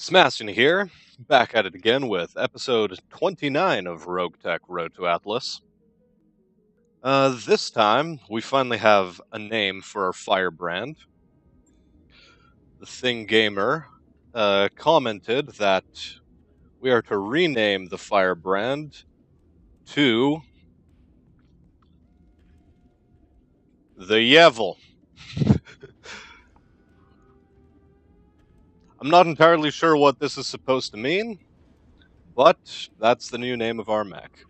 Smastian here, back at it again with episode 29 of Roguetech Road to Atlas. This time, we finally have a name for our firebrand. The Thing Gamer commented that we are to rename the firebrand to the Jevil. I'm not entirely sure what this is supposed to mean, but that's the new name of our mech.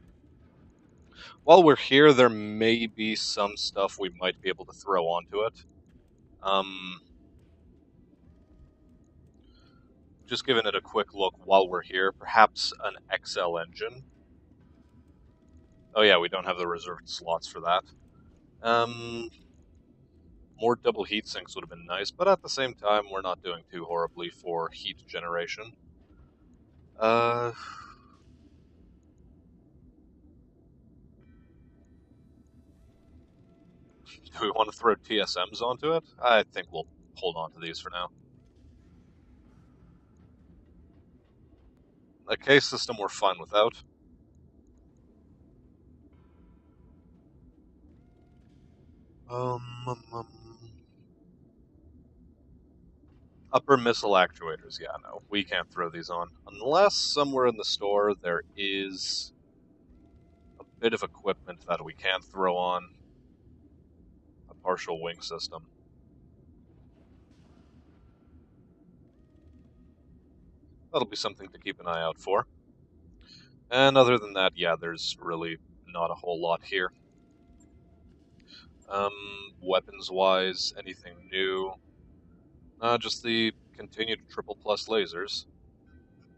While we're here, there may be some stuff we might be able to throw onto it. Just giving it a quick look while we're here, perhaps an XL engine. Oh yeah, we don't have the reserved slots for that. More double heat sinks would have been nice, but at the same time, we're not doing too horribly for heat generation. Do we want to throw TSMs onto it? I think we'll hold on to these for now. A case system we're fine without. Upper missile actuators, yeah, no, we can't throw these on. Unless somewhere in the store there is a bit of equipment that we can throw on. A partial wing system. That'll be something to keep an eye out for. And other than that, yeah, there's really not a whole lot here. Weapons-wise, anything new? Just the continued triple plus lasers.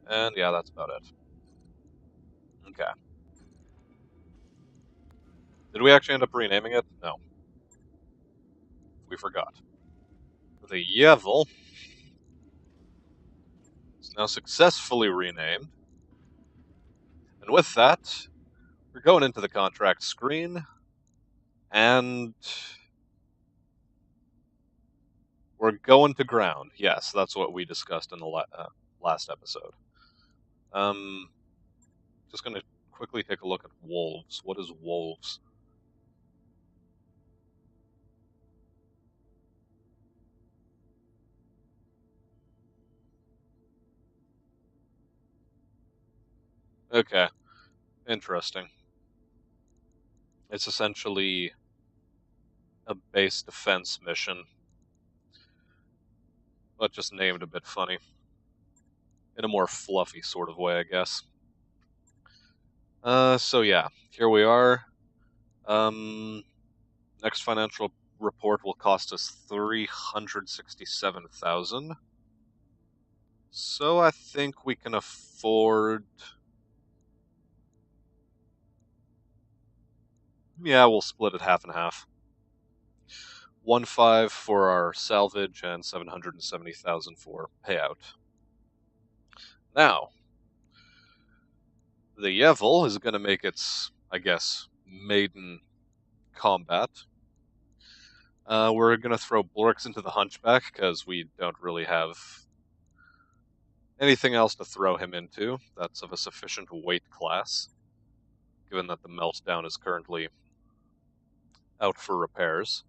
And yeah, that's about it. Okay. Did we actually end up renaming it? No. We forgot. The Jevil is now successfully renamed. And with that, we're going into the contract screen, and we're going to ground. Yes, that's what we discussed in the last episode. Just going to quickly take a look at wolves. What is wolves? Okay, interesting. It's essentially a base defense mission, but just named a bit funny. In a more fluffy sort of way, I guess. So yeah, here we are. Next financial report will cost us 367,000. So I think we can afford... Yeah, we'll split it half and half. 1.5 for our salvage and 770,000 for payout. Now, the Jevil is going to make its, I guess, maiden combat. We're going to throw Blorks into the Hunchback, because we don't really have anything else to throw him into that's of a sufficient weight class, given that the Meltdown is currently out for repairs.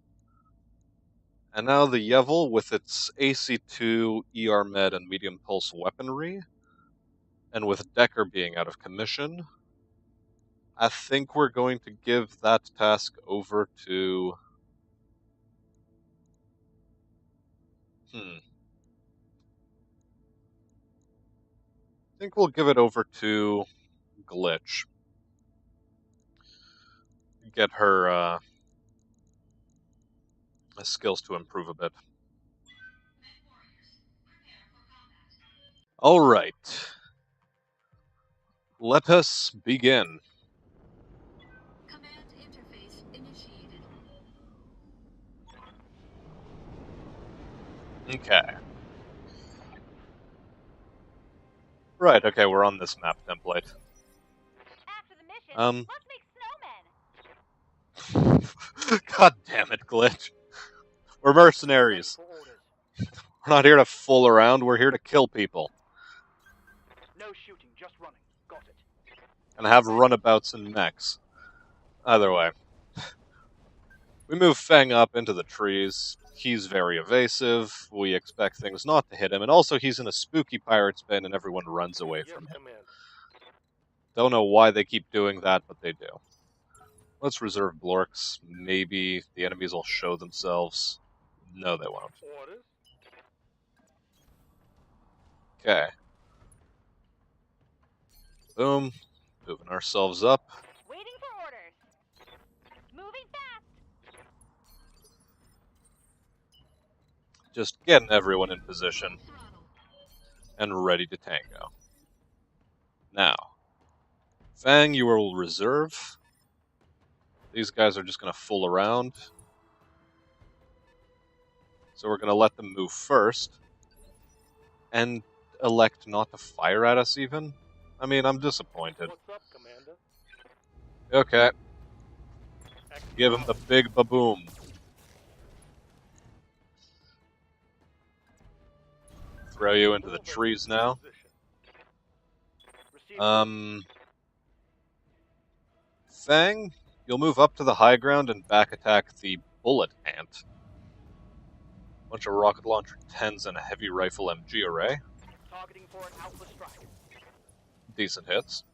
And now the Jevil, with its AC2, ER Med, and medium pulse weaponry, and with Decker being out of commission, I think we're going to give that task over to... I think we'll give it over to Glitch. Get her skills to improve a bit. Alright. Let us begin. Command interface initiated. Okay. Right, okay, we're on this map template. After the mission, let's make snowmen. God damn it, Glitch. We're mercenaries. We're not here to fool around, we're here to kill people. No shooting, just running. Got it. and have runabouts and mechs. Either way. We move Feng up into the trees. He's very evasive. We expect things not to hit him, and also he's in a spooky pirate spin and everyone runs away from him. Don't know why they keep doing that, but they do. Let's reserve Blorks. Maybe the enemies will show themselves. No, they won't. Orders? Okay. Boom. Moving ourselves up. Waiting for orders. Moving fast. Just getting everyone in position and ready to tango. Now, Fang, you will reserve. These guys are just going to fool around. So we're going to let them move first. And elect not to fire at us even? I mean, I'm disappointed. What's up, Commander? Okay. Give him the big baboom. Throw you into the trees now. Fang, you'll move up to the high ground and back attack the bullet ant. Bunch of rocket launcher 10s and a heavy rifle MG array. Targeting for an alpha strike. Decent hits.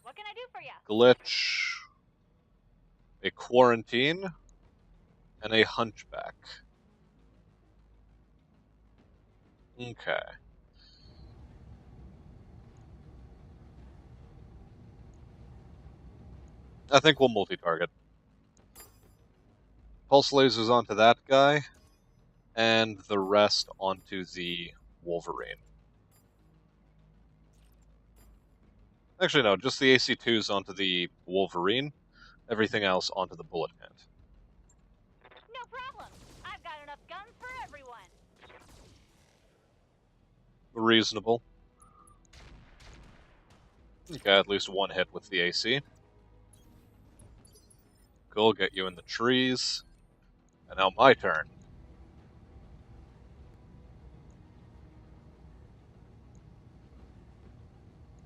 What can I do for you? Glitch. A quarantine. And a hunchback. Okay. I think we'll multi-target. Pulse lasers onto that guy, and the rest onto the Wolverine. Actually, no, just the AC-2s onto the Wolverine, everything else onto the bullet ant. No problem. I've got enough guns for everyone. Reasonable. Okay, at least one hit with the AC. Cool, get you in the trees. And now my turn.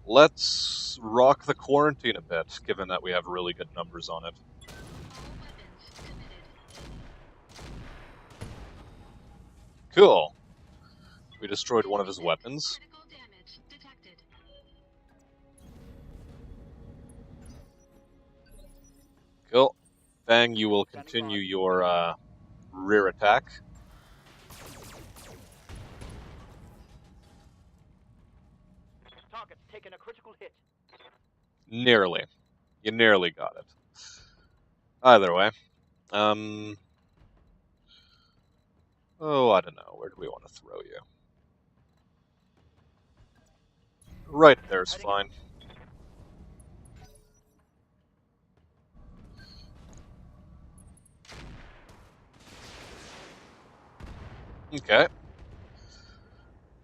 Let's rock the quarantine a bit, given that we have really good numbers on it. Cool. We destroyed one of his weapons. Cool. Fang, you will continue your rear attack. Target's taken a critical hit. Nearly. You nearly got it. Either way. Oh, I don't know. Where do we want to throw you? Right there's fine. Okay.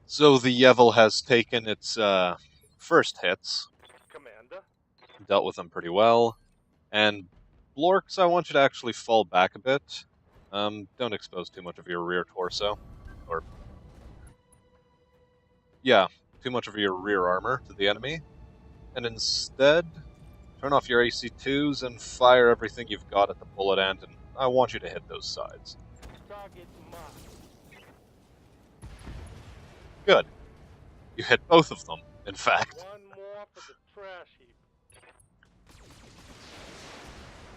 So the Jevil has taken its first hits. Commander? Dealt with them pretty well. And Blorks, I want you to actually fall back a bit. Don't expose too much of your rear torso. Or... yeah, too much of your rear armor to the enemy. And instead, turn off your AC-2s and fire everything you've got at the bullet ant, and I want you to hit those sides. Target marked. Good. You hit both of them, in fact. One more for the trash heap.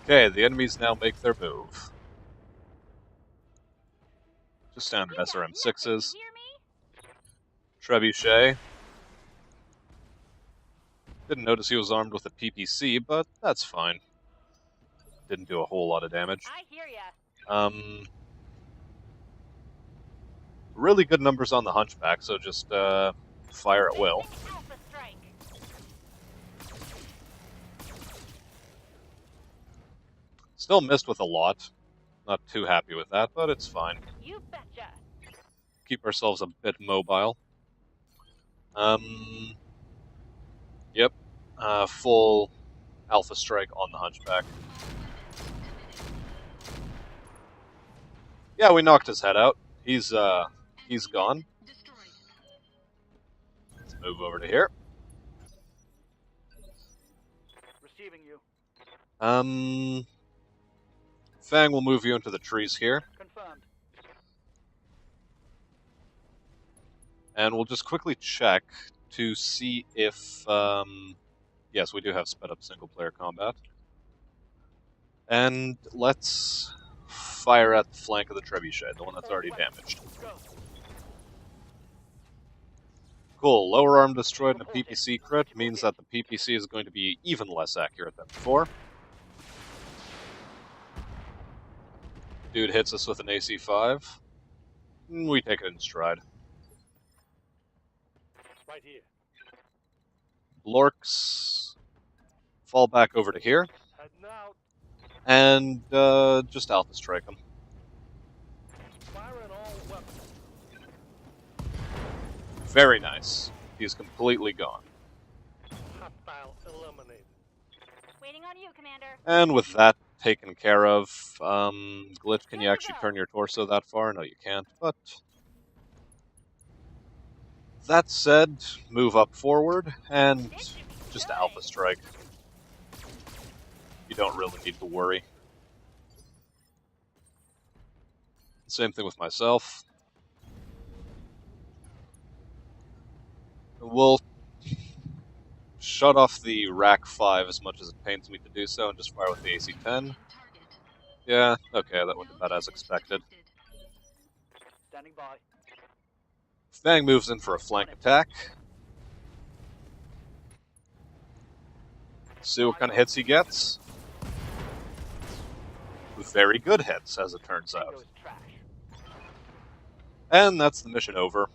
Okay, the enemies now make their move. Just standard You got SRM-6s. nothing, you hear me? Trebuchet. Didn't notice he was armed with a PPC, but that's fine. Didn't do a whole lot of damage. I hear ya. Really good numbers on the Hunchback, so just fire at will. Alpha strike. Still missed with a lot. Not too happy with that, but it's fine. You betcha. Keep ourselves a bit mobile. Yep. Full Alpha Strike on the Hunchback. Yeah, we knocked his head out. He's gone. Move over to here. Receiving you. Fang will move you into the trees here. Confirmed. And we'll just quickly check to see if, yes, we do have sped up single-player combat. And let's fire at the flank of the trebuchet, the one that's already damaged. Go. Cool, lower arm destroyed in a PPC crit means that the PPC is going to be even less accurate than before. Dude hits us with an AC5. We take it in stride. Right here. Lorks fall back over to here, Heading out. and just alpha strike him. Firing all weapons. Very nice. He's completely gone. Hostile eliminated. Waiting on you, Commander. And with that taken care of, Glitch, can you actually turn your torso that far? No, you can't, but... That said, move up forward, and This should be just good. alpha strike. You don't really need to worry. Same thing with myself. We'll shut off the Rack 5 as much as it pains me to do so, and just fire with the AC-10. Yeah, okay, that went about as expected. Standing by. Fang moves in for a flank attack. See what kind of hits he gets. Very good hits, as it turns out. Goes trash. And that's the mission over.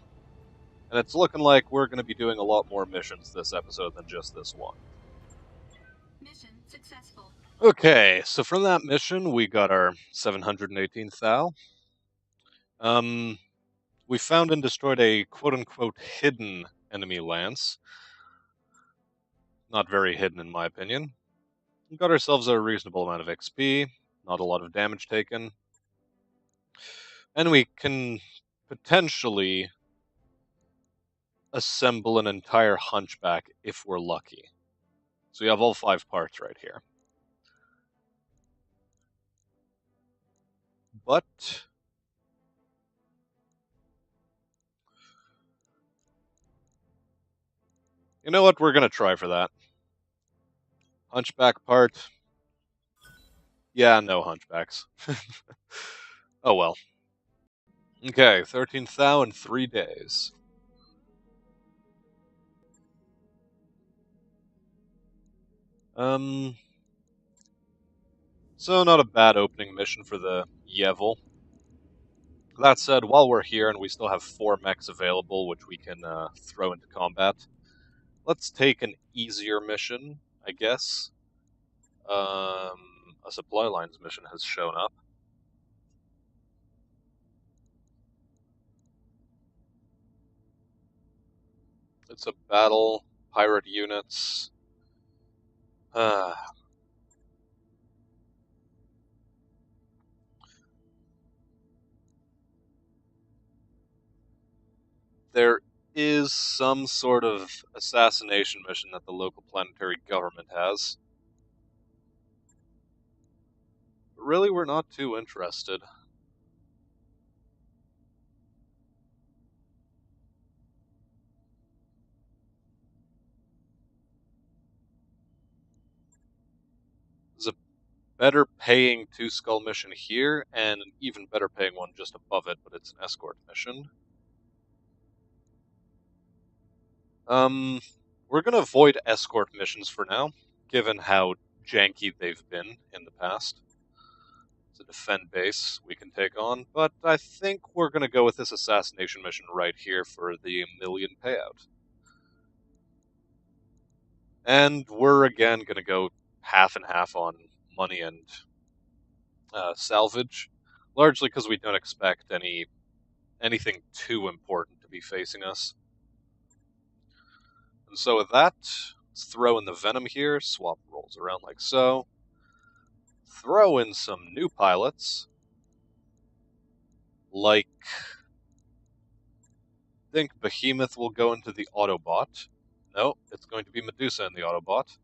And it's looking like we're going to be doing a lot more missions this episode than just this one. Mission successful. Okay, so from that mission, we got our 718th thou. We found and destroyed a quote-unquote hidden enemy lance. Not very hidden, in my opinion. We got ourselves a reasonable amount of XP, not a lot of damage taken. And we can potentially assemble an entire hunchback if we're lucky. So we have all 5 parts right here. But you know what? We're going to try for that. Hunchback part. Yeah, no hunchbacks. Oh well. Okay, 13th thou in 3 days. So not a bad opening mission for the Jevil. That said, while we're here and we still have 4 mechs available which we can throw into combat, let's take an easier mission, I guess. A supply lines mission has shown up. It's a battle, pirate units. There is some sort of assassination mission that the local planetary government has. But really, we're not too interested. There's a better paying 2-skull mission here, and an even better paying one just above it, but it's an escort mission. We're gonna avoid escort missions for now, given how janky they've been in the past. It's a defend base we can take on, but I think we're gonna go with this assassination mission right here for the $1 million payout. And we're again gonna go half and half on money and salvage, largely because we don't expect anything too important to be facing us. And so with that, let's throw in the Venom here, swap rolls around like so. Throw in some new pilots, like think Behemoth will go into the Autobot. No, it's going to be Medusa in the Autobot.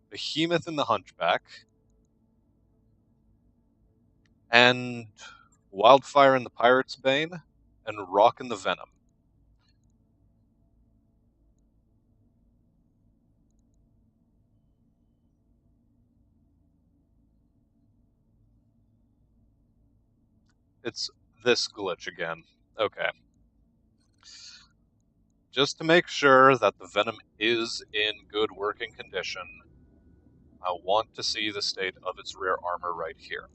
Behemoth in the Hunchback. And Wildfire in the Pirate's Bane. And Rock in the Venom. It's this glitch again. Okay. Just to make sure that the Venom is in good working condition, I want to see the state of its rear armor right here.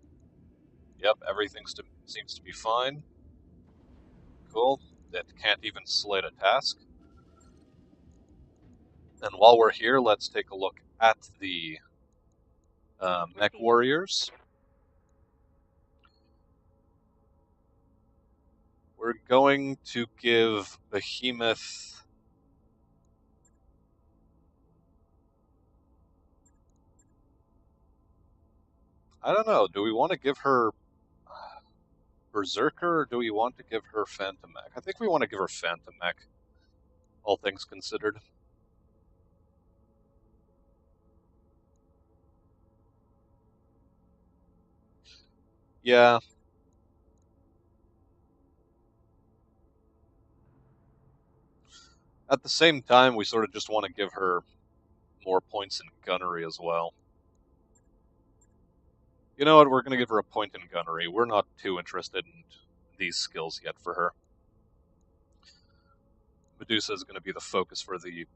Yep, everything seems to be fine. Cool. It can't even slate a task. And while we're here, let's take a look at the mech warriors. We're going to give Behemoth... I don't know, do we want to give her Berserker, or do we want to give her Phantom Mech? I think we want to give her Phantom Mech, all things considered. Yeah. At the same time, we sort of just want to give her more points in gunnery as well. You know what, we're going to give her a point in gunnery. We're not too interested in these skills yet for her. Medusa is going to be the focus for the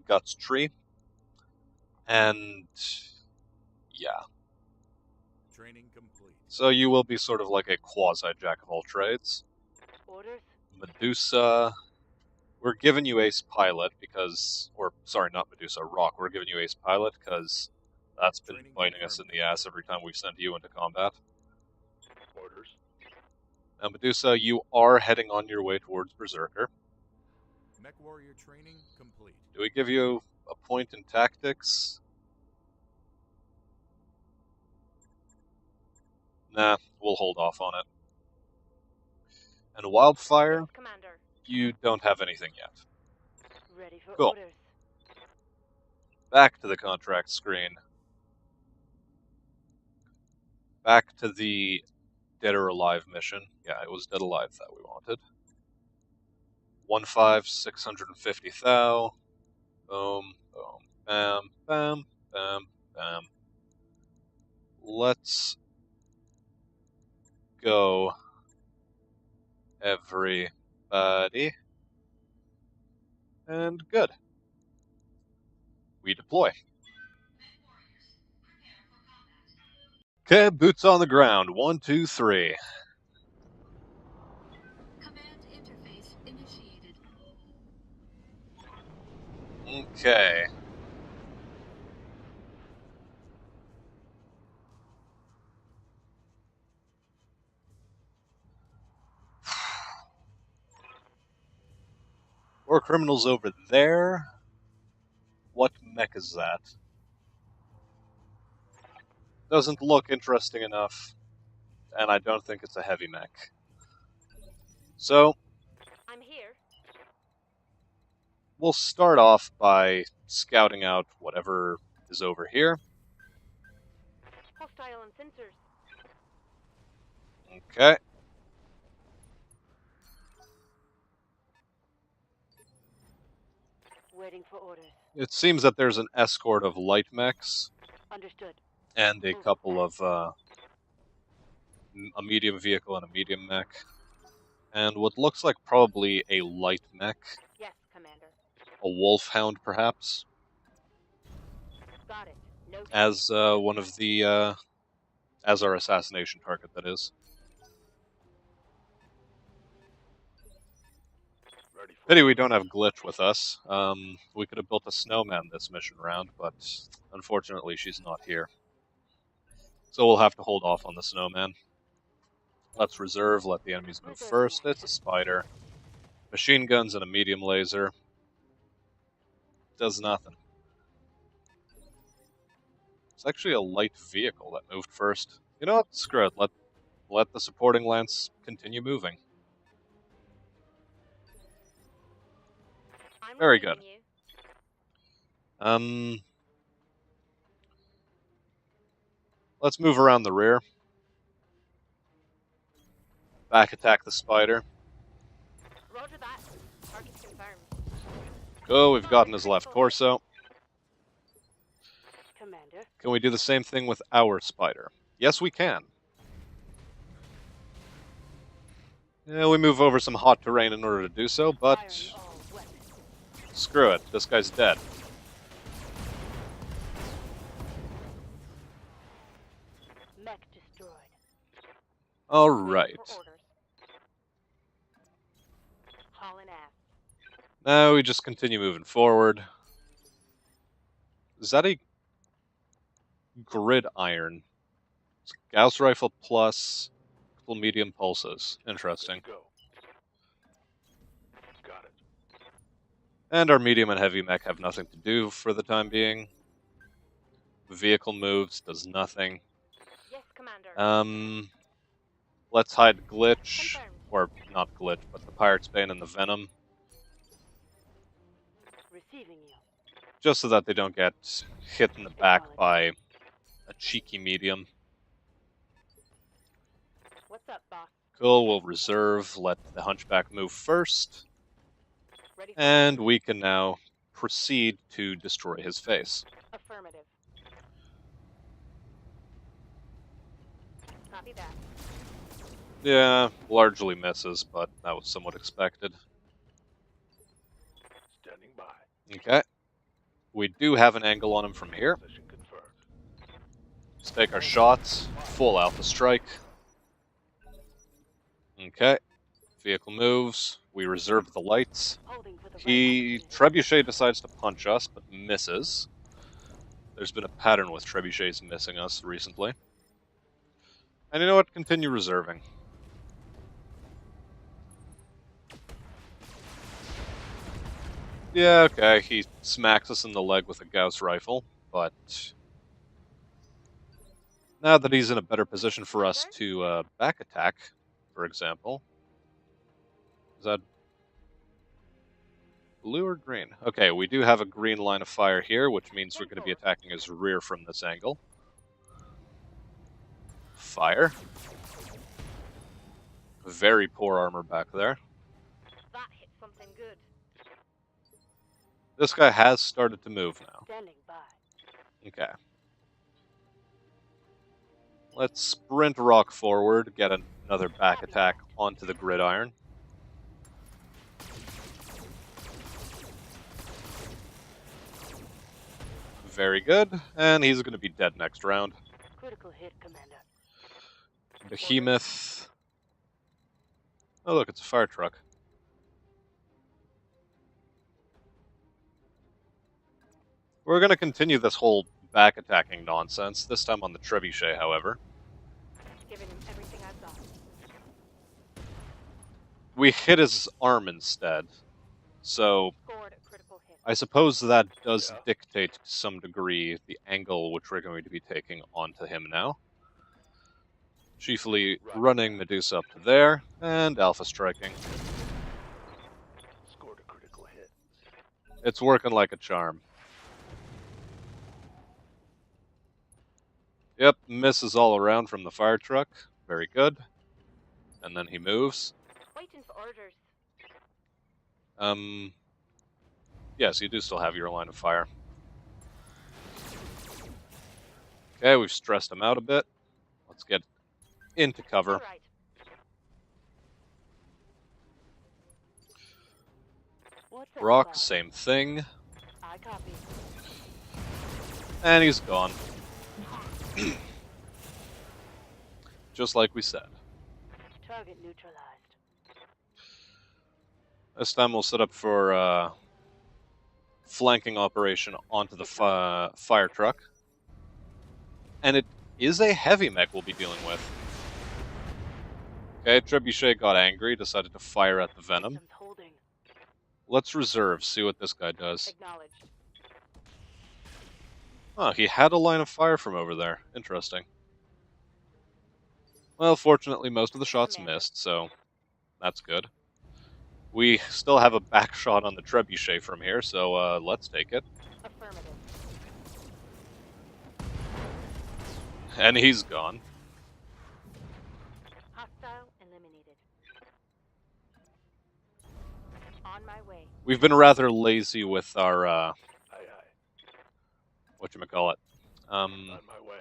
Guts tree. And yeah. Training complete. So you will be sort of like a quasi-jack of all trades. Orders? Medusa, we're giving you Ace Pilot because, or sorry, not Medusa, Rock, we're giving you Ace Pilot because that's been biting us in the ass every time we've sent you into combat. Orders. Now Medusa, you are heading on your way towards Berserker. Mech warrior training complete. Do we give you a point in tactics? Nah, we'll hold off on it. And Wildfire, Yes, Commander. you don't have anything yet. Ready for Cool. orders. Back to the contract screen. Back to the Dead or Alive mission. Yeah, it was Dead Alive that we wanted. 1,650 thou. Boom, boom, bam, bam, bam, bam. Let's go, everybody. And good. We deploy. Okay, boots on the ground. 1, 2, 3. Command interface initiated. Okay. War criminals over there. What mech is that? Doesn't look interesting enough, and I don't think it's a heavy mech. So, I'm here. we'll start off by scouting out whatever is over here. Hostile on sensors. Okay. Waiting for orders. It seems that there's an escort of light mechs Understood. and a couple of a medium vehicle and a medium mech. And what looks like probably a light mech. Yes, Commander. A wolfhound, perhaps. Got it. No As one of the as our assassination target, that is. Ready for Pity we don't have Glitch with us. We could have built a snowman this mission round, but unfortunately she's not here. So we'll have to hold off on the snowman. Let's reserve, let the enemies move first. It's a spider. Machine guns and a medium laser. Does nothing. It's actually a light vehicle that moved first. You know what? Screw it. let the supporting lance continue moving. I'm Very receiving good. you. Let's move around the rear. Back attack the spider. Roger that. Target's confirmed. Go, we've gotten his left torso. Commander. Can we do the same thing with our spider? Yes, we can. Yeah, we move over some hot terrain in order to do so, but Firing all weapons. screw it. This guy's dead. Mech destroyed. Alright. Waiting for orders. Hauling ass. Now we just continue moving forward. Is that a grid iron? It's Gauss rifle plus couple medium pulses. Interesting. Go. Got it. And our medium and heavy mech have nothing to do for the time being. Vehicle moves, does nothing. Yes, Commander. Let's hide Glitch, Confirmed. or not Glitch, but the Pirate's Bane and the Venom, Receiving you. just so that they don't get hit in the back by a cheeky medium. What's up, boss? Cool, we'll reserve, let the Hunchback move first, Ready for and we can now proceed to destroy his face. affirmative. Copy that. Yeah, largely misses, but that was somewhat expected. Standing by. Okay. We do have an angle on him from here. Mission confirmed. Let's take our shots. Full alpha strike. Okay. Vehicle moves. We reserve the lights. Holding for the He Trebuchet decides to punch us, but misses. There's been a pattern with Trebuchets missing us recently. And you know what? Continue reserving. Yeah, okay, he smacks us in the leg with a Gauss rifle, but now that he's in a better position for us to back attack, for example. Is that blue or green? Okay, we do have a green line of fire here, which means we're going to be attacking his rear from this angle. Fire. Very poor armor back there. That hit something good. This guy has started to move now. Standing by. Okay. Let's sprint rock forward, get another back attack onto the gridiron. Very good, and he's going to be dead next round. Critical hit, Commander. Behemoth. Oh look, it's a fire truck. We're going to continue this whole back attacking nonsense, this time on the Trebuchet, however. Giving him everything I've got. We hit his arm instead, so Scored a critical hit. I suppose that does Yeah. dictate to some degree the angle which we're going to be taking onto him now. Chiefly running Medusa up to there, and alpha striking. Scored a critical hit. It's working like a charm. Yep, misses all around from the fire truck. Very good. And then he moves. Waiting for orders. Yes, you do still have your line of fire. Okay, we've stressed him out a bit. Let's get into cover. All right. What's up, Rock, boss? same thing. I copy. And he's gone. Just like we said. Target neutralized. This time we'll set up for flanking operation onto the fire truck. And it is a heavy mech we'll be dealing with. Okay, Trebuchet got angry, decided to fire at the Venom. Systems holding. Let's reserve, see what this guy does. Acknowledged. Oh, he had a line of fire from over there. Interesting. Well, fortunately, most of the shots missed, so that's good. We still have a back shot on the trebuchet from here, so let's take it. Affirmative. And he's gone. Hostile eliminated. On my way. We've been rather lazy with our, Aye, aye. whatchamacallit. On my way.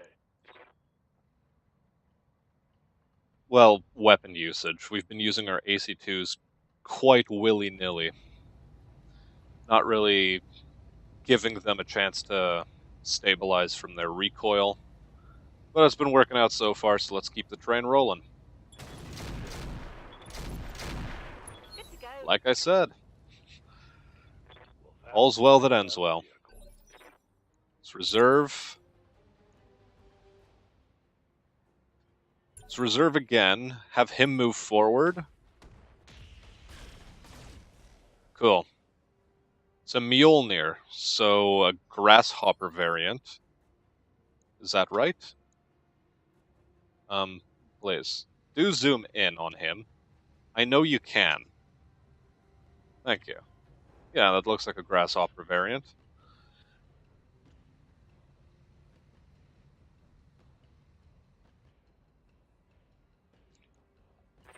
Well, weapon usage. We've been using our AC2s quite willy-nilly. Not really giving them a chance to stabilize from their recoil. But it's been working out so far, so let's keep the train rolling. Good to go. Like I said, Well, that all's well that was ends well. vehicle. Let's reserve. Let's reserve again. Have him move forward. Cool. It's a Mjolnir, so a grasshopper variant. Is that right? Please. Do zoom in on him. I know you can. Thank you. Yeah, that looks like a grasshopper variant.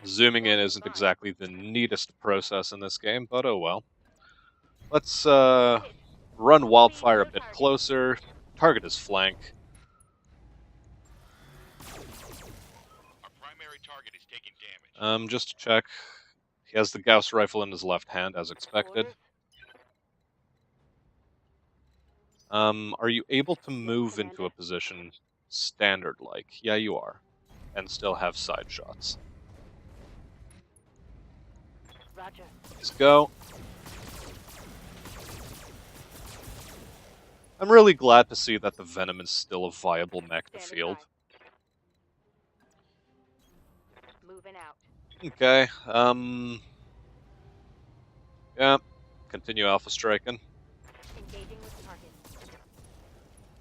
Zooming in isn't exactly the neatest process in this game, but oh well. Let's run Wildfire a bit closer. Target his flank. Our primary target is taking damage. Just to check. He has the Gauss rifle in his left hand, as expected. Orders. Are you able to move into a position standard-like? Yeah, you are. And still have side shots. Roger. Let's go. I'm really glad to see that the Venom is still a viable mech to Standing field. by. Moving out. Okay, yeah, continue alpha striking. Engaging with target.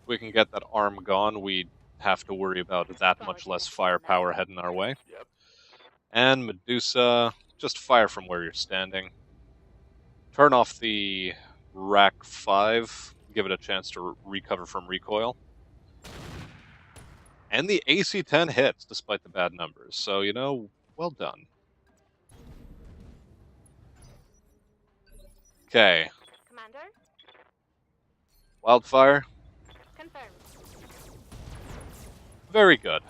If we can get that arm gone, we have to worry about that much less firepower heading our way. Yep. And Medusa, just fire from where you're standing. Turn off the Rack 5, give it a chance to recover from recoil. And the AC-10 hits, despite the bad numbers. So, you know, well done. Okay. Commander. Wildfire. Confirmed. Very good.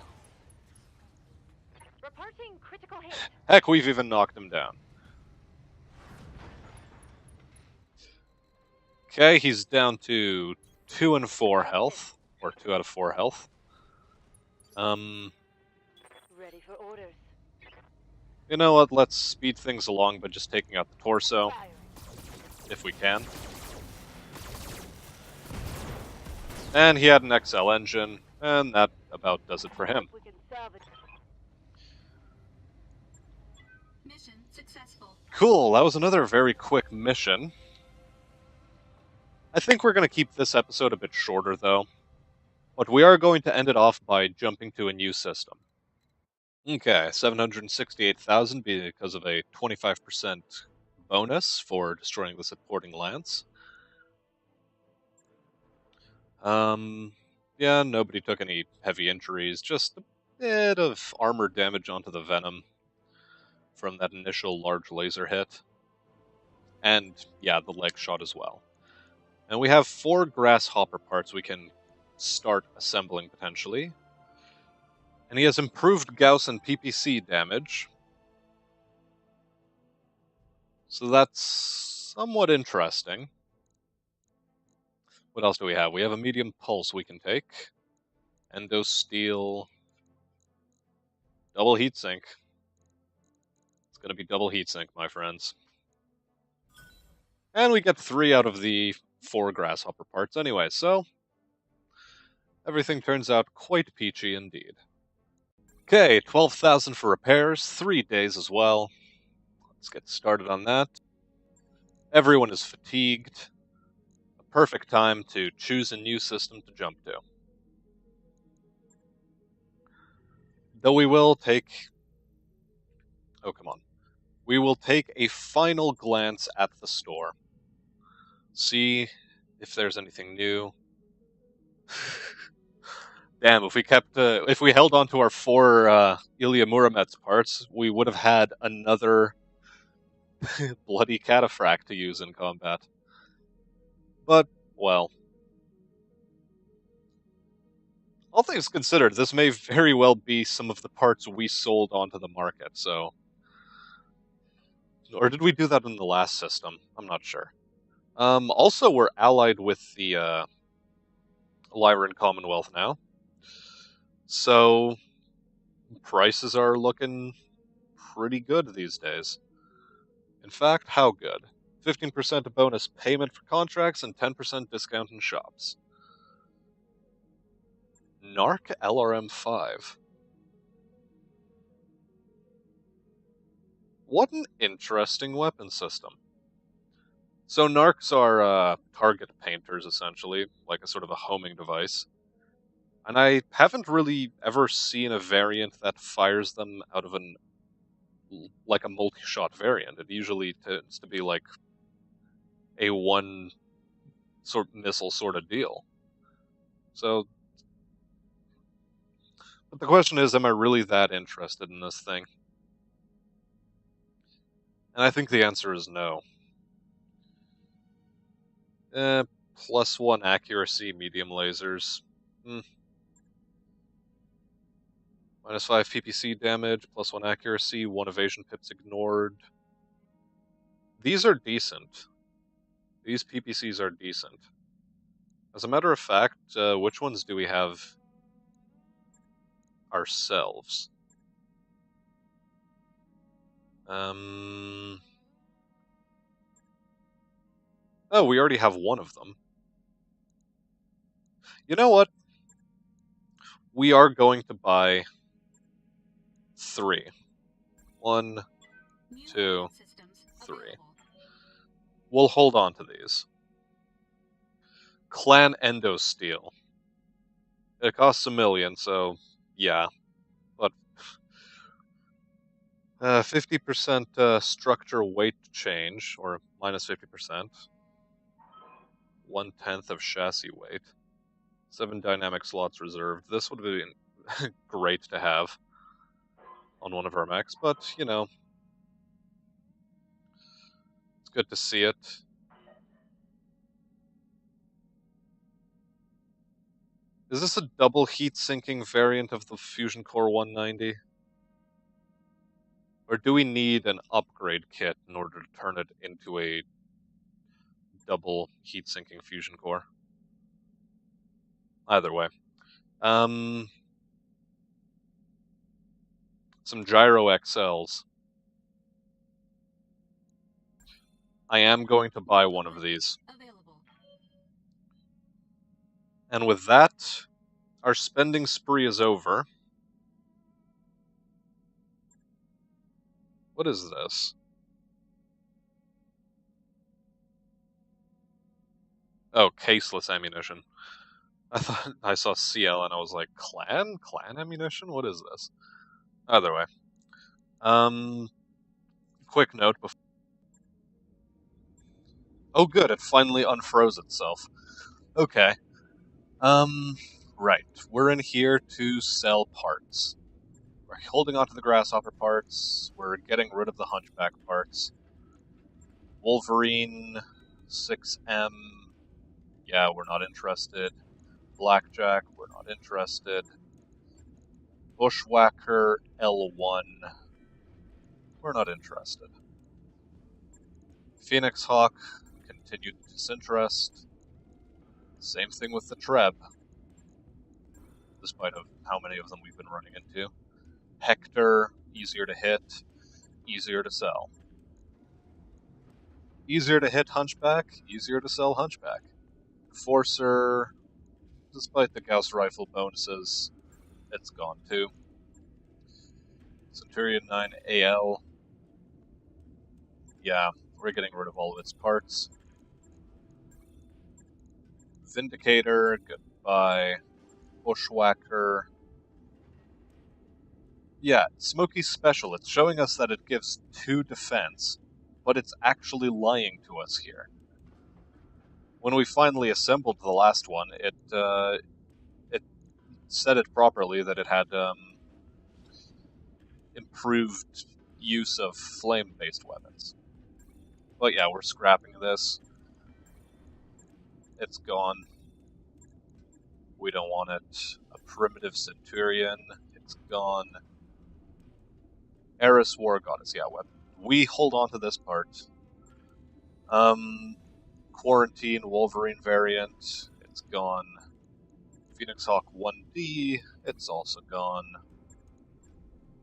Reporting critical hit. Heck, we've even knocked him down. Okay, he's down to 2 and 4 health. Or 2 out of 4 health. Ready for orders. You know what, let's speed things along by just taking out the torso, Firing. if we can. And he had an XL engine, and that about does it for him. We can salvage. Mission successful. Cool, that was another very quick mission. I think we're going to keep this episode a bit shorter, though. But we are going to end it off by jumping to a new system. Okay, 768,000 because of a 25% bonus for destroying the supporting lance. Yeah, nobody took any heavy injuries, just a bit of armor damage onto the Venom from that initial large laser hit. And, yeah, the leg shot as well. And we have 4 grasshopper parts we can start assembling, potentially. And he has improved Gauss and PPC damage. So that's somewhat interesting. What else do we have? We have a medium pulse we can take. Endo steel. Double heatsink. It's going to be double heatsink, my friends. And we get 3 out of the 4 grasshopper parts anyway, so everything turns out quite peachy indeed. Okay, 12,000 for repairs, 3 days as well. Let's get started on that. Everyone is fatigued. A perfect time to choose a new system to jump to. Though we will take... Oh, come on. We will take a final glance at the store. See if there's anything new. Damn, if we held on to our 4 Ilya Muromets parts, we would have had another bloody cataphract to use in combat. But, well... All things considered, this may very well be some of the parts we sold onto the market, so... Or did we do that in the last system? I'm not sure. Also, we're allied with the Lyran Commonwealth now. So, prices are looking pretty good these days. In fact, how good? 15% bonus payment for contracts and 10% discount in shops. Narc LRM-5. What an interesting weapon system. So Narcs are target painters, essentially, like a sort of a homing device. And I haven't really ever seen a variant that fires them out of like a multi-shot variant. It usually tends to be like a one sort missile sort of deal. So, but the question is, am I really that interested in this thing? And I think the answer is no. +1 accuracy, medium lasers. -5 PPC damage, +1 accuracy, 1 evasion pips ignored. These are decent. These PPCs are decent. As a matter of fact, which ones do we have ourselves? Oh, we already have one of them. You know what? We are going to buy 3. 1, 2, 3. We'll hold on to these. Clan Endosteel. It costs $1 million, so yeah. But 50% structure weight change, or -50%. 1/10 of chassis weight. 7 dynamic slots reserved. This would have been great to have on one of our mechs, but, you know, it's good to see it. Is this a double heat-sinking variant of the Fusion Core 190? Or do we need an upgrade kit in order to turn it into a double heat-sinking Fusion Core? Either way. Some Gyro XLs. I am going to buy one of these. And with that, our spending spree is over. What is this? Oh, caseless ammunition. I thought I saw CL and I was like, Clan? Clan ammunition? What is this? Either way. Quick note before... Oh good, it finally unfroze itself. Okay. Right. We're in here to sell parts. We're holding onto the Grasshopper parts. We're getting rid of the Hunchback parts. Wolverine, 6M. Yeah, we're not interested. Blackjack, we're not interested. Bushwhacker, L1. We're not interested. Phoenix Hawk, continued disinterest. Same thing with the Treb, despite of how many of them we've been running into. Hector, easier to hit, easier to sell. Easier to hit Hunchback, easier to sell Hunchback. Forcer, despite the Gauss rifle bonuses, it's gone too. Centurion 9 AL, yeah, we're getting rid of all of its parts. Vindicator, goodbye. Bushwhacker. Yeah, Smoky Special. It's showing us that it gives 2 defense, but it's actually lying to us here. When we finally assembled the last one, it said it properly that it had improved use of flame-based weapons. But yeah, we're scrapping this. It's gone. We don't want it. A primitive Centurion. It's gone. Eris War Goddess. Yeah, we hold on to this part. Quarantine Wolverine variant. It's gone. Phoenix Hawk 1D. It's also gone.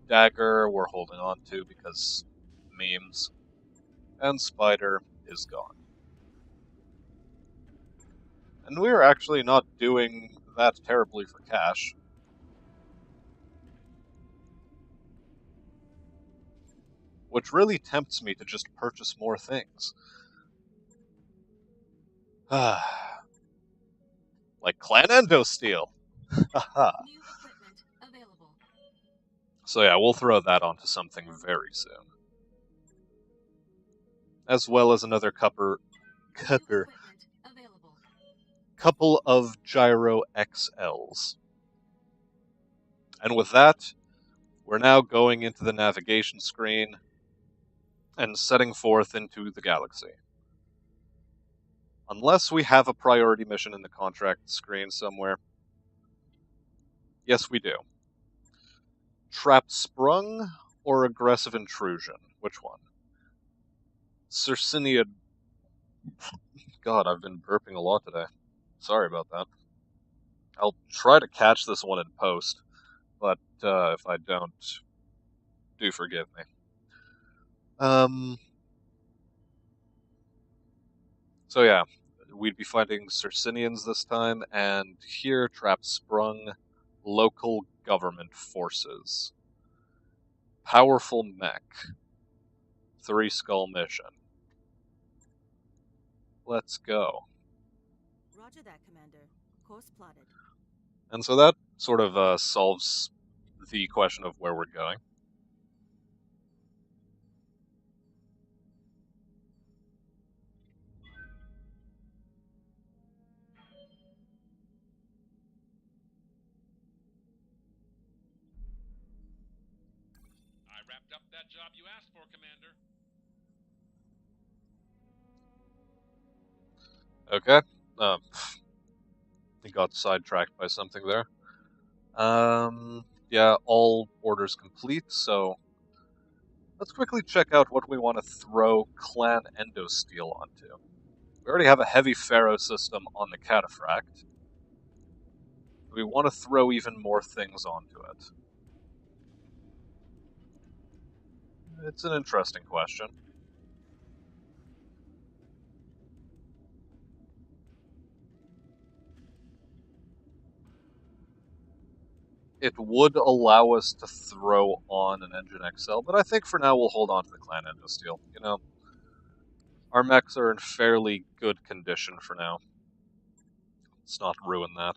Dagger we're holding on to because memes. And Spider is gone. And we're actually not doing that terribly for cash. Which really tempts me to just purchase more things. Like Clan Endosteel. Haha. New equipment available. So yeah, we'll throw that onto something very soon. As well as another couple of Gyro XLs. And with that, we're now going into the navigation screen and setting forth into the galaxy. Unless we have a priority mission in the contract screen somewhere. Yes, we do. Trapped Sprung or Aggressive Intrusion? Which one? Circinian. God, I've been burping a lot today. Sorry about that. I'll try to catch this one in post, but if I don't, do forgive me. So yeah, we'd be fighting Circinians this time, and here Trapped Sprung, local government forces. Powerful mech. 3 skull mission. Let's go. Roger that, Commander. Course plotted. And so that sort of solves the question of where we're going. I wrapped up that job you asked for, Commander. Okay. He got sidetracked by something there. Yeah, all orders complete, so let's quickly check out what we want to throw Clan Endosteel onto. We already have a heavy Pharaoh system on the Cataphract. We want to throw even more things onto it. It's an interesting question. It would allow us to throw on an Engine XL, but I think for now we'll hold on to the Clan Endosteel. You know, our mechs are in fairly good condition for now. Let's not ruin that.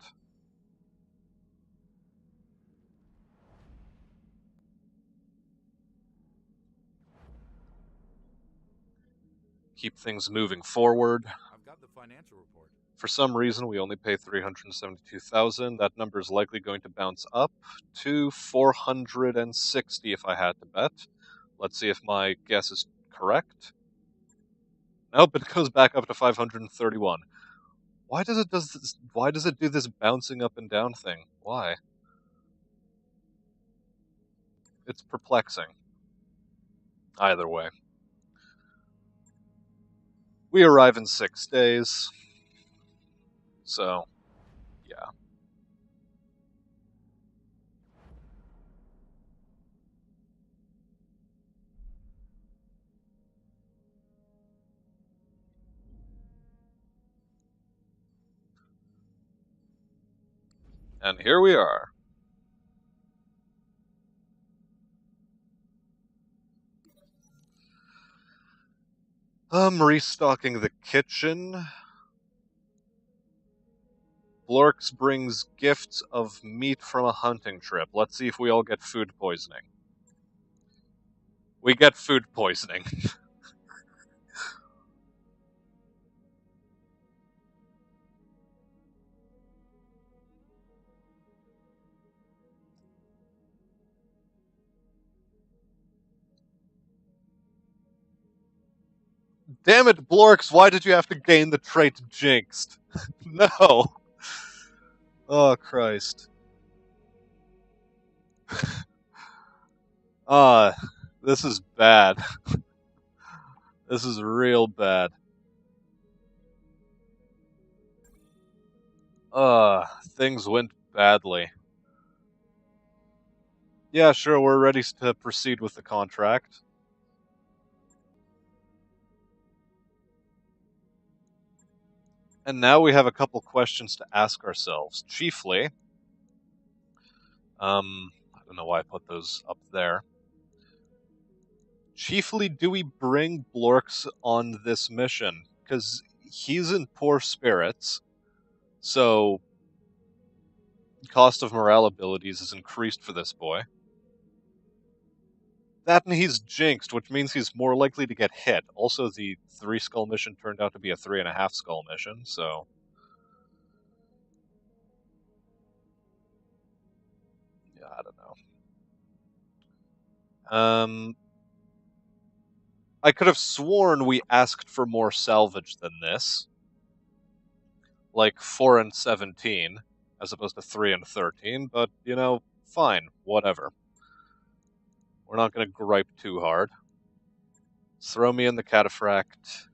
Keep things moving forward. I've got the financial report. For some reason, we only pay $372,000. That number is likely going to bounce up to $460 if I had to bet. Let's see if my guess is correct. Nope, it goes back up to 531. Why does it do this bouncing up and down thing? Why? It's perplexing. Either way. We arrive in 6 days. So, yeah. And here we are. Restocking the kitchen. Blorks brings gifts of meat from a hunting trip. Let's see if we all get food poisoning. We get food poisoning. Damn it, Blorks, why did you have to gain the trait Jinxed? No! Oh, Christ. This is bad. This is real bad. Things went badly. Yeah, sure, we're ready to proceed with the contract. And now we have a couple questions to ask ourselves. Chiefly, I don't know why I put those up there. Chiefly, do we bring Blorks on this mission? Because he's in poor spirits, so cost of morale abilities is increased for this boy. That and he's jinxed, which means he's more likely to get hit. Also, the 3 skull mission turned out to be a 3.5 skull mission, so... yeah, I don't know. I could have sworn we asked for more salvage than this. Like 4 and 17, as opposed to 3 and 13, but, you know, fine, whatever. We're not going to gripe too hard. Throw me in the cataphract.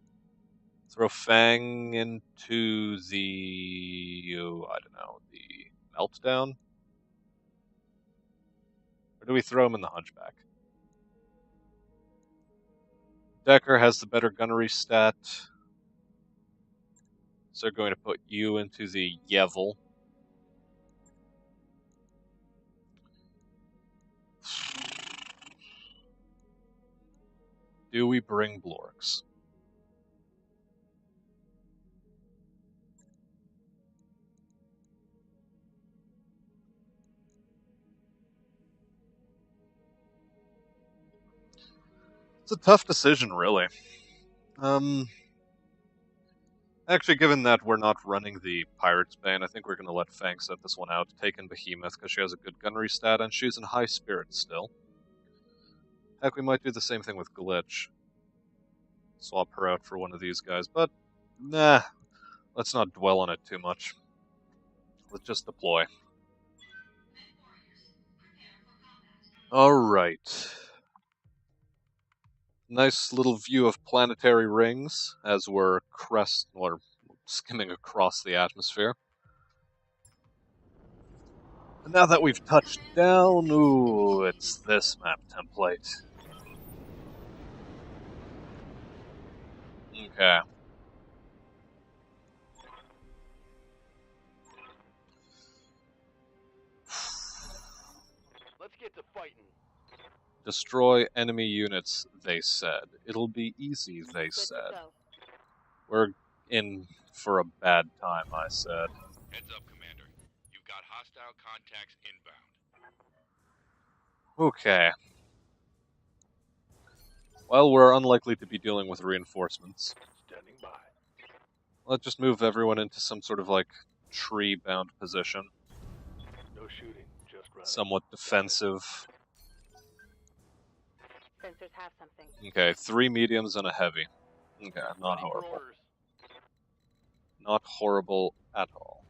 Throw Fang into the... I don't know, the meltdown? Or do we throw him in the hunchback? Decker has the better gunnery stat. So they're going to put you into the Jevil. Do we bring Blorks? It's a tough decision, really. Actually, given that we're not running the Pirate's Bane, I think we're going to let Fang set this one out, take in Behemoth, because she has a good gunnery stat, and she's in high spirits still. Heck, we might do the same thing with Glitch. Swap her out for one of these guys, but nah, let's not dwell on it too much. Let's just deploy. Alright. Nice little view of planetary rings as we're skimming across the atmosphere. And now that we've touched down, ooh, it's this map template. Okay. Let's get to fighting. Destroy enemy units, they said. It'll be easy, they said. We're in for a bad time, I said. Heads up, Commander. You've got hostile contacts inbound. Okay. Well, we're unlikely to be dealing with reinforcements. Standing by. Let's just move everyone into some sort of, like, tree-bound position. No shooting, just running. Somewhat defensive. Sensors have something. Okay, 3 mediums and a heavy. Okay, not Ready for horrible. orders. Not horrible at all.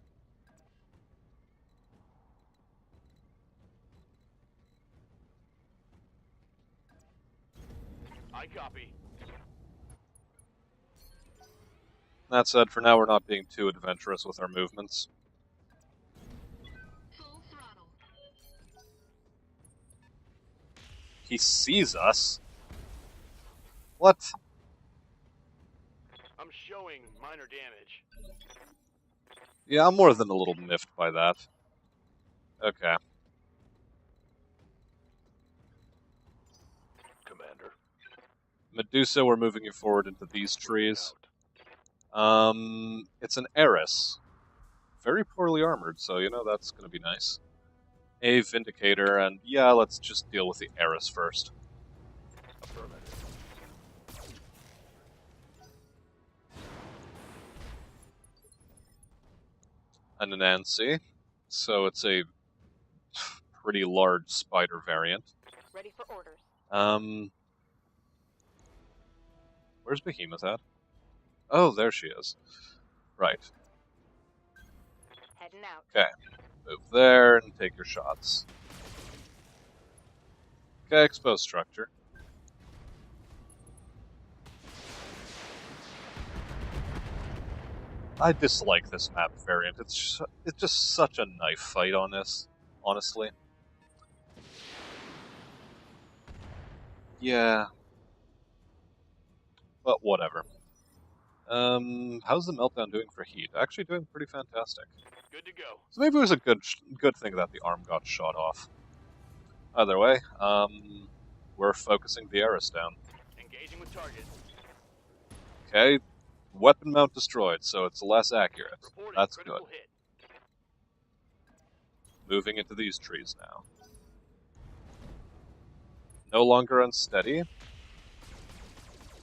I copy. That said, for now we're not being too adventurous with our movements. Full throttle. He sees us? What? I'm showing minor damage. Yeah, I'm more than a little miffed by that. Okay. Commander. Medusa, we're moving you forward into these trees. It's an Eris. very poorly armored, so that's going to be nice. A Vindicator, and yeah, let's just deal with the Eris first. Affirmative. And an Nancy, so it's a pretty large spider variant. Ready for orders. Where's Behemoth at? Oh, there she is. Right. Heading out. Okay. Move there and take your shots. Okay, expose structure. I dislike this map variant. It's just such a knife fight on this, honestly. Yeah. But whatever. How's the Meltdown doing for heat? Actually doing pretty fantastic. Good to go. So maybe it was a good thing that the arm got shot off. Either way, we're focusing the Eris down. Engaging with target. Okay, weapon mount destroyed, so it's less accurate. Reporting That's critical good. hit. Moving into these trees now. No longer unsteady,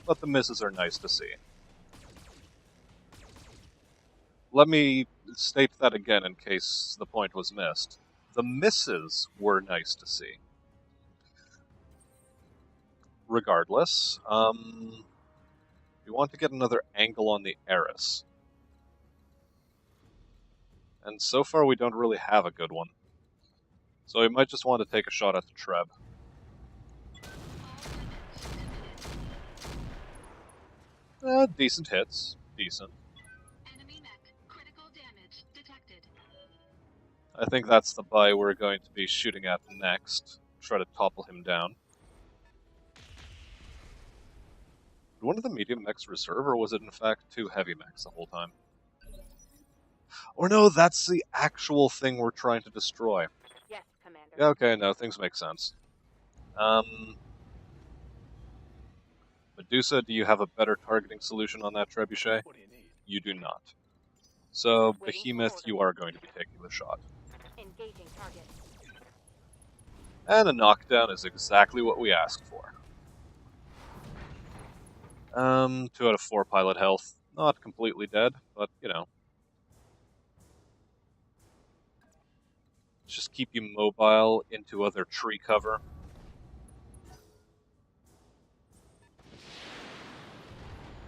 but the misses are nice to see. Let me state that again in case the point was missed. The misses were nice to see. Regardless, we want to get another angle on the Eris. And so far we don't really have a good one. So we might just want to take a shot at the Treb. Decent hits. Decent. Enemy mech. Critical damage detected. I think that's the buy we're going to be shooting at next. Try to topple him down. Did one of the medium mechs reserve, or was it in fact two heavy mechs the whole time? Or no, that's the actual thing we're trying to destroy. Yes, Commander. Yeah, okay, no, things make sense. Medusa, do you have a better targeting solution on that trebuchet? What do you need? You do not. So, Waiting for Behemoth, orders. you are going to be taking the shot. Engaging target. And a knockdown is exactly what we asked for. 2 out of 4 pilot health. Not completely dead, but, just keep you mobile into other tree cover.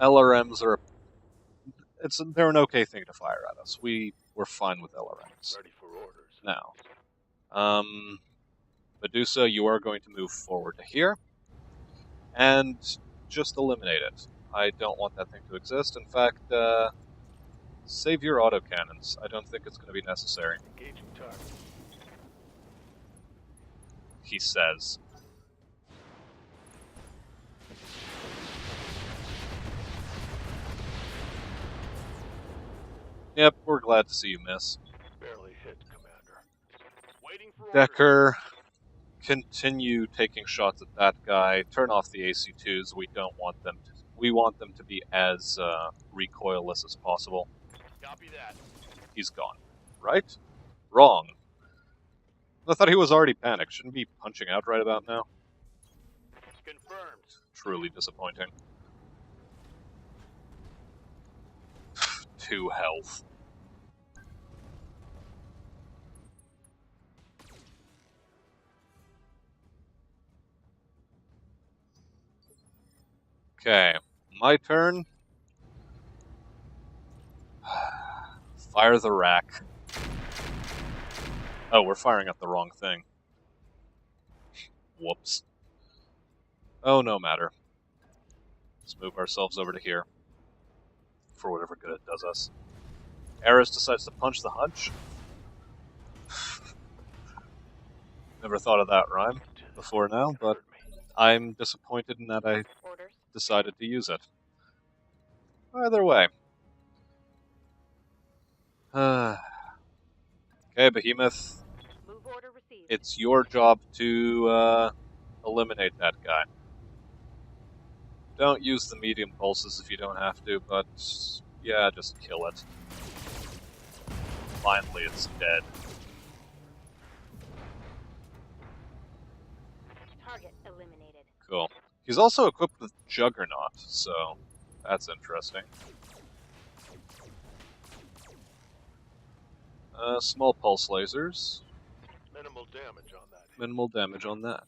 LRMs are... they're an okay thing to fire at us. We're fine with LRMs. Ready for orders. Now, Medusa, you are going to move forward to here, and just eliminate it. I don't want that thing to exist. In fact, save your autocannons. I don't think it's going to be necessary. Engaging target. He says. Yep, we're glad to see you miss. Barely hit, Commander. Waiting for orders. Decker, continue taking shots at that guy. Turn off the AC2s. We want them to be as recoilless as possible. Copy that. He's gone. Right? Wrong. I thought he was already panicked. Shouldn't be punching out right about now. Confirmed. Truly disappointing. 2 health. Okay, my turn. Fire the rack. Oh, we're firing at the wrong thing. Whoops. Oh, no matter. Let's move ourselves over to here. For whatever good it does us. Eris decides to punch the hunch. Never thought of that rhyme before now, but I'm disappointed in that I Orders. decided to use it. Either way. Okay, Behemoth, Move order received. it's your job to eliminate that guy. Don't use the medium pulses if you don't have to, but yeah, just kill it. finally it's dead. Target eliminated. Cool. He's also equipped with Juggernaut, so that's interesting. Small pulse lasers. Minimal damage on that. Minimal damage on that.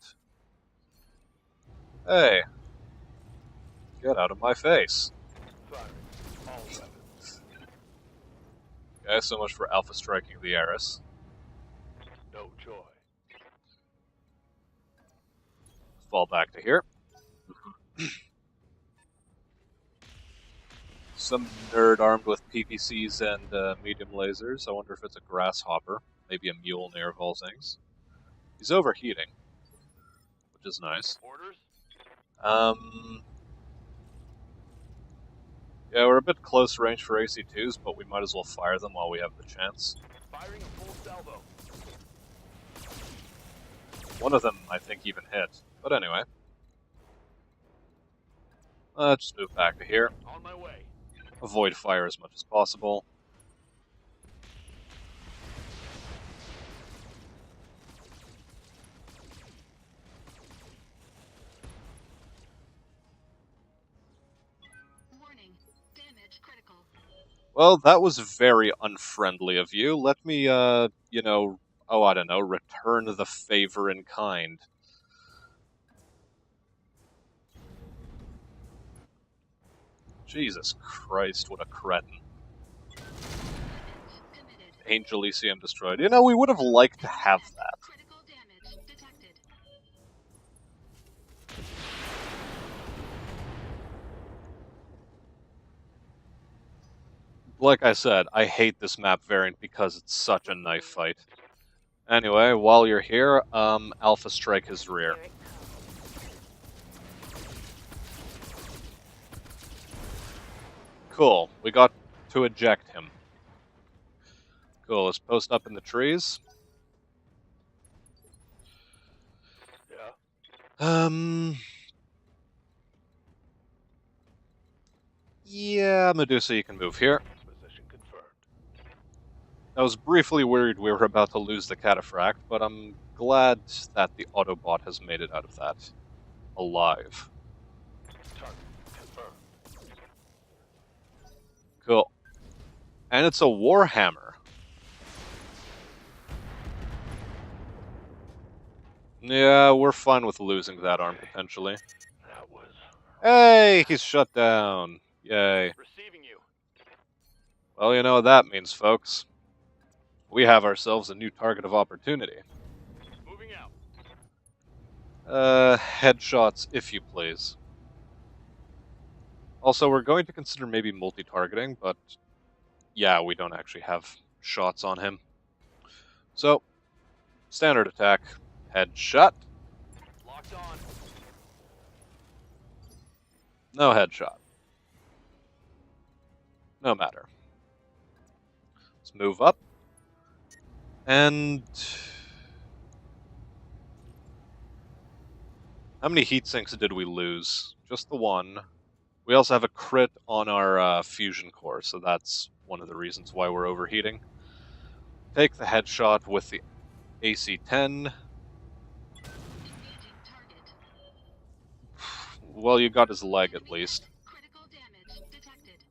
Hey! Get out of my face! Firing all weapons. Okay, so much for Alpha striking the Eris. No joy. Fall back to here. Some nerd armed with PPCs and medium lasers. I wonder if it's a grasshopper. Maybe a Mjolnir of all things. He's overheating, which is nice. Orders? Yeah, we're a bit close range for AC-2s, but we might as well fire them while we have the chance. Firing a full salvo. One of them, I think, even hit. But anyway. Just move back to here. On my way. Avoid fire as much as possible. Warning. Damage critical. Well, that was very unfriendly of you. Let me, you know, oh, I don't know, return the favor in kind. Jesus Christ, what a cretin. Committed. Angel Elysium destroyed. You know, we would have liked to have that. Critical damage detected. Like I said, I hate this map variant because it's such a knife fight. Anyway, while you're here, Alpha strike his rear. Here it comes. Cool, we got to eject him. Cool, let's post up in the trees. Yeah. Yeah, Medusa, you can move here. Position confirmed. I was briefly worried we were about to lose the cataphract, but I'm glad that the Autobot has made it out of that alive. Target confirmed. Cool. And it's a Warhammer. Yeah, we're fine with losing that arm, potentially. That was Hey, he's shut down. Yay. receiving you. Well, you know what that means, folks. We have ourselves a new target of opportunity. Moving out. Headshots, if you please. Also, we're going to consider maybe multi-targeting, but yeah, we don't actually have shots on him. So, standard attack, headshot, Locked on. no headshot. No matter. Let's move up. And how many heat sinks did we lose? Just the one. We also have a crit on our fusion core, so that's one of the reasons why we're overheating. Take the headshot with the AC-10. Engaging target. Well, you got his leg at least. Critical damage detected.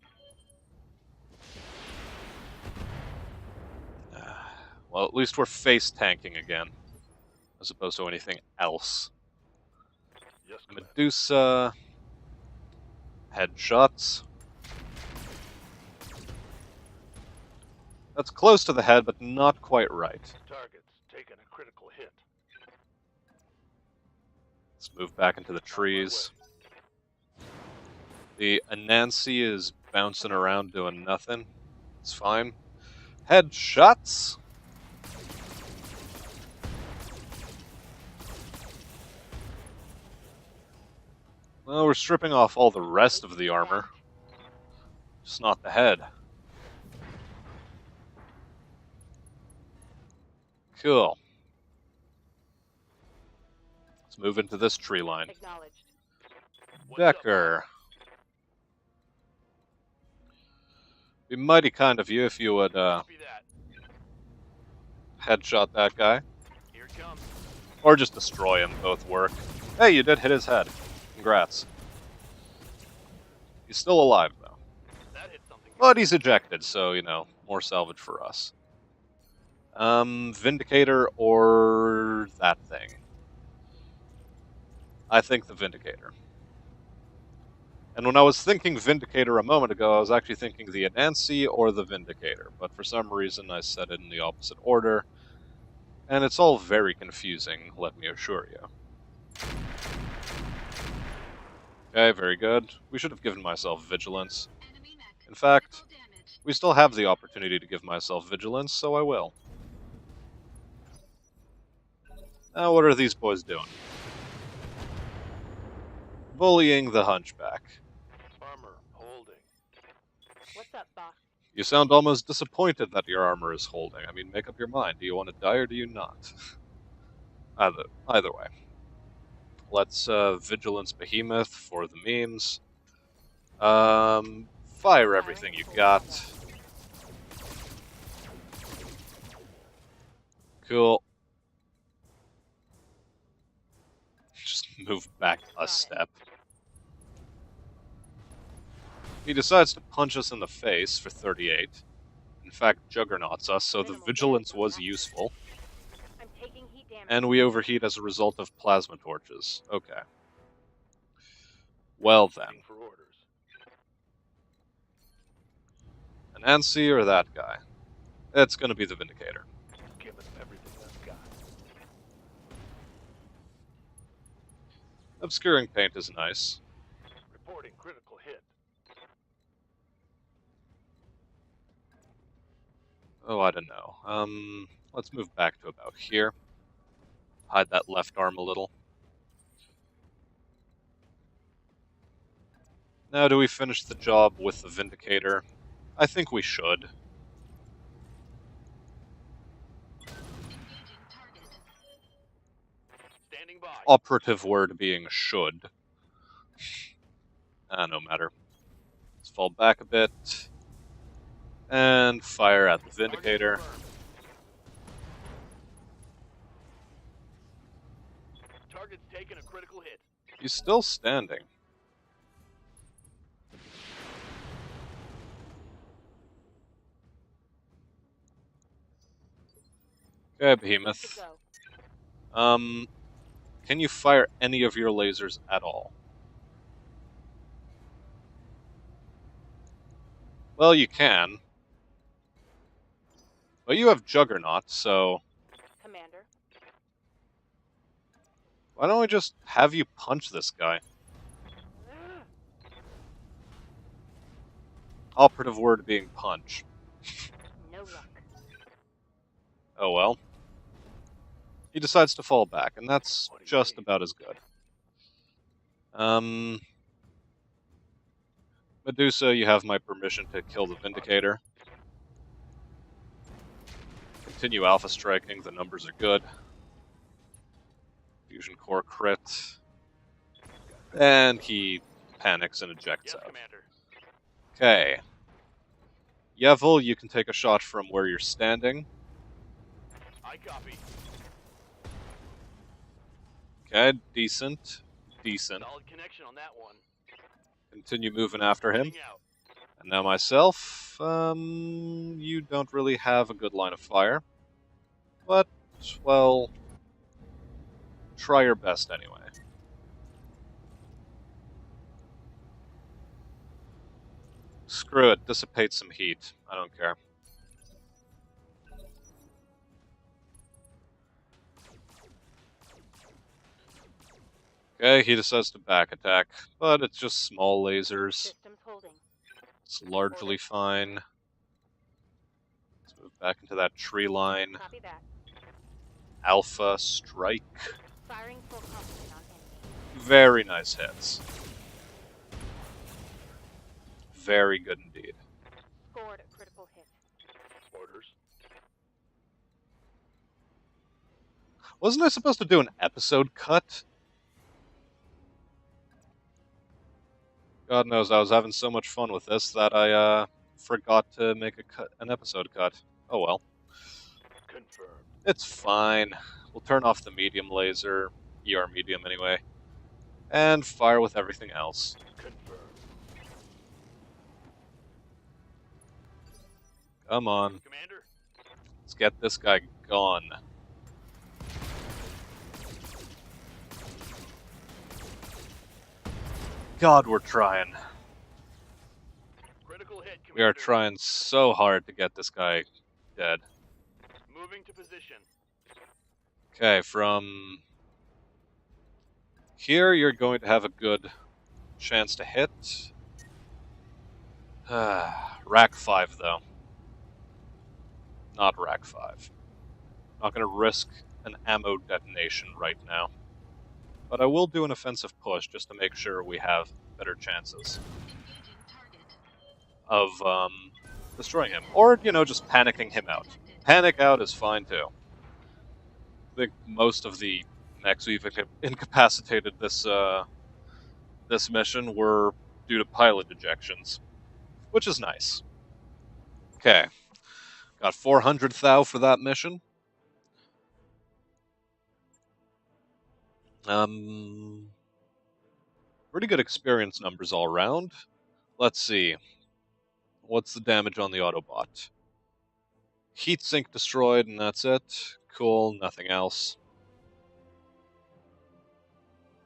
Well, at least we're face tanking again, as opposed to anything else. Yes, Commander. Medusa. Headshots. That's close to the head, but not quite right. Target's taken a critical hit. Let's move back into the trees. The Anansi is bouncing around doing nothing. It's fine. Headshots. Well, we're stripping off all the rest of the armor. Just not the head. Cool. Let's move into this tree line. Acknowledged. What's up? Decker. Be mighty kind of you if you would Copy that. headshot that guy. Here it comes. Or just destroy him, both work. Hey, you did hit his head. Congrats. He's still alive, though. That hit something. But he's ejected, so, you know, more salvage for us. Vindicator or that thing? I think the Vindicator. And when I was thinking Vindicator a moment ago, I was actually thinking the Anansi or the Vindicator, but for some reason I said it in the opposite order, and it's all very confusing, let me assure you. Okay, very good. We should have given myself Vigilance. Enemy mech. In fact, Critical damage. we still have the opportunity to give myself Vigilance, so I will. Now, what are these boys doing? Bullying the Hunchback. Armor holding. What's up, boss? You sound almost disappointed that your armor is holding. I mean, make up your mind. Do you want to die or do you not? Either way. Let's Vigilance Behemoth for the memes. Fire everything you got. Cool. Just move back a step. He decides to punch us in the face for 38. In fact, juggernauts us, so the Vigilance was useful. I'm taking heat damage. And we overheat as a result of plasma torches. Okay. Well then. Waiting for orders. Anansi or that guy? It's gonna be the Vindicator. Give us everything I've got. Obscuring paint is nice. Reporting critical hit. Oh, I don't know. Let's move back to about here. Hide that left arm a little. Now, do we finish the job with the Vindicator? I think we should. Engaging target. Standing by. Operative word being should. No matter. Let's fall back a bit. And fire at the Vindicator. Target's taken a critical hit. He's still standing. Okay, Behemoth. Good to go. Can you fire any of your lasers at all? Well, you can. But you have Juggernaut, so Commander. why don't we just have you punch this guy? Operative word being punch. No luck. Oh well. He decides to fall back, and that's just about as good. Medusa, you have my permission to kill the Vindicator. Continue alpha striking, the numbers are good. Fusion core crit. And he panics and ejects Yes, out. Commander. Okay. Jevil, you can take a shot from where you're standing. I copy. Okay, decent. Decent. Solid connection on that one. Continue moving after him. Heading out. And now myself, you don't really have a good line of fire. But, well, try your best anyway. Screw it, dissipate some heat. I don't care. Okay, he decides to back attack, but it's just small lasers. Systems holding. It's largely fine. Let's move back into that tree line. Copy that. Alpha strike. Firing full complement on enemy. Very nice hits. Very good indeed. Scored a critical hit. Orders. Wasn't I supposed to do an episode cut? God knows, I was having so much fun with this that I forgot to make an episode cut. Oh well. Confirmed. It's fine. We'll turn off the medium laser, ER medium anyway, and fire with everything else. Confirmed. Come on, Commander, let's get this guy gone. God, we're trying. critical hit, Commander. We are trying so hard to get this guy dead. Moving to position. Okay, from here you're going to have a good chance to hit. Rack 5, though. Not Rack 5. Not going to risk an ammo detonation right now. But I will do an offensive push just to make sure we have better chances Engaging target. of destroying him. Or, you know, just panicking him out. Panic out is fine, too. I think most of the mechs we've incapacitated this mission were due to pilot ejections, which is nice. Okay, got 400 thou for that mission. Pretty good experience numbers all around. Let's see. What's the damage on the Autobot? Heatsink destroyed, and that's it. Cool, nothing else.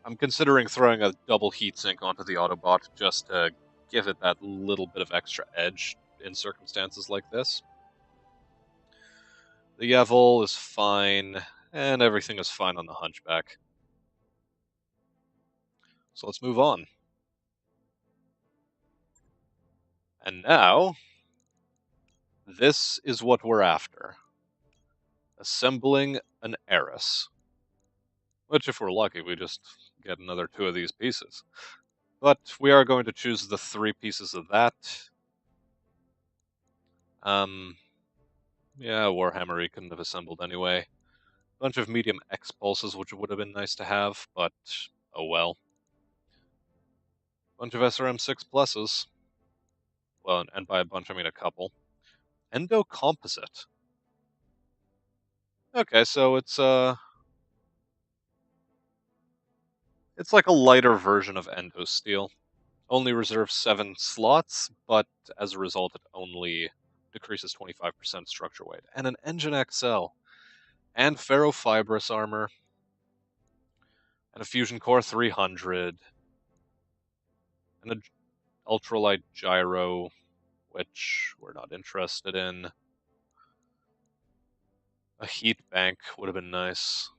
I'm considering throwing a double heatsink onto the Autobot just to give it that little bit of extra edge in circumstances like this. The Jevil is fine, and everything is fine on the Hunchback. So let's move on. And now, this is what we're after. Assembling an Eris. Which, if we're lucky, we just get another 2 of these pieces. But we are going to choose the 3 pieces of that. Yeah, Warhammer he couldn't have assembled anyway. Bunch of medium X pulses, which would have been nice to have, but oh well. Bunch of SRM6 pluses. Well, and by a bunch I mean a couple. Endo composite. Okay, so it's like a lighter version of Endo Steel. Only reserves 7 slots, but as a result it only decreases 25% structure weight. And an Engine XL. And ferrofibrous armor. And a Fusion Core 300. And an ultralight gyro, which we're not interested in. A heat bank would have been nice.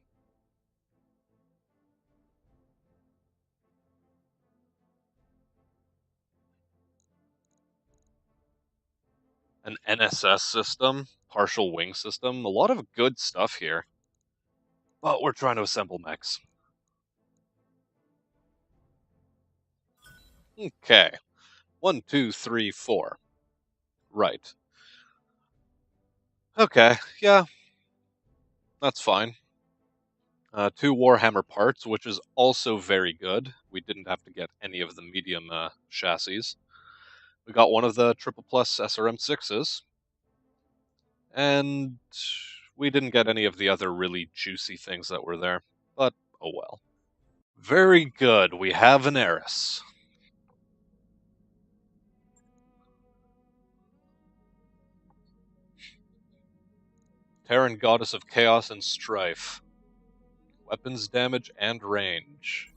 An NSS system, partial wing system, a lot of good stuff here. But we're trying to assemble mechs. Okay. 1, 2, 3, 4. Right. Okay, yeah. That's fine. 2 Warhammer parts, which is also very good. We didn't have to get any of the medium chassis. We got one of the triple plus SRM6s. And we didn't get any of the other really juicy things that were there. But, oh well. Very good, we have an Eris. Terran Goddess of Chaos and Strife. Weapons damage and range.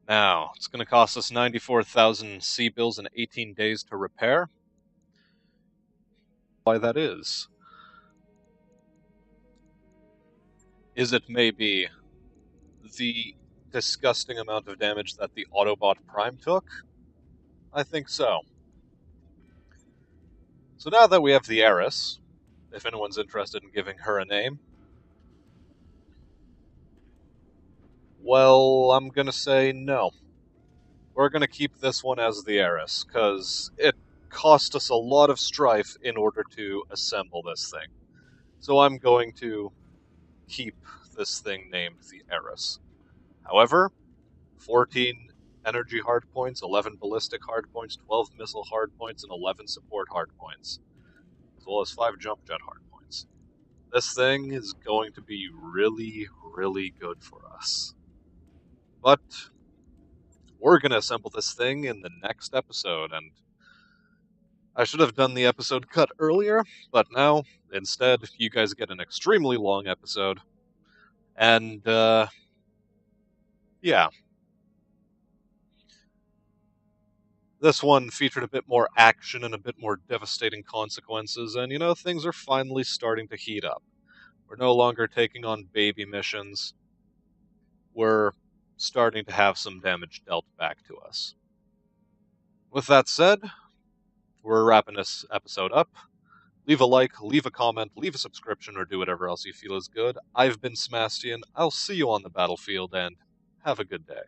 Now, it's going to cost us 94,000 C-bills and 18 days to repair. Why that is it maybe the disgusting amount of damage that the Autobot Prime took? I think so. So now that we have the Eris, if anyone's interested in giving her a name, well, I'm gonna say no. We're gonna keep this one as the Eris, because it cost us a lot of strife in order to assemble this thing. So I'm going to keep this thing named the Eris. However, 14 energy hardpoints, 11 ballistic hardpoints, 12 missile hardpoints, and 11 support hardpoints, as well as 5 jump jet hardpoints. this thing is going to be really, really good for us. But we're going to assemble this thing in the next episode, and I should have done the episode cut earlier, but now, instead, you guys get an extremely long episode. And, yeah. This one featured a bit more action and a bit more devastating consequences, and, things are finally starting to heat up. We're no longer taking on baby missions. We're starting to have some damage dealt back to us. With that said, we're wrapping this episode up. Leave a like, leave a comment, leave a subscription, or do whatever else you feel is good. I've been Smastian. I'll see you on the battlefield, and have a good day.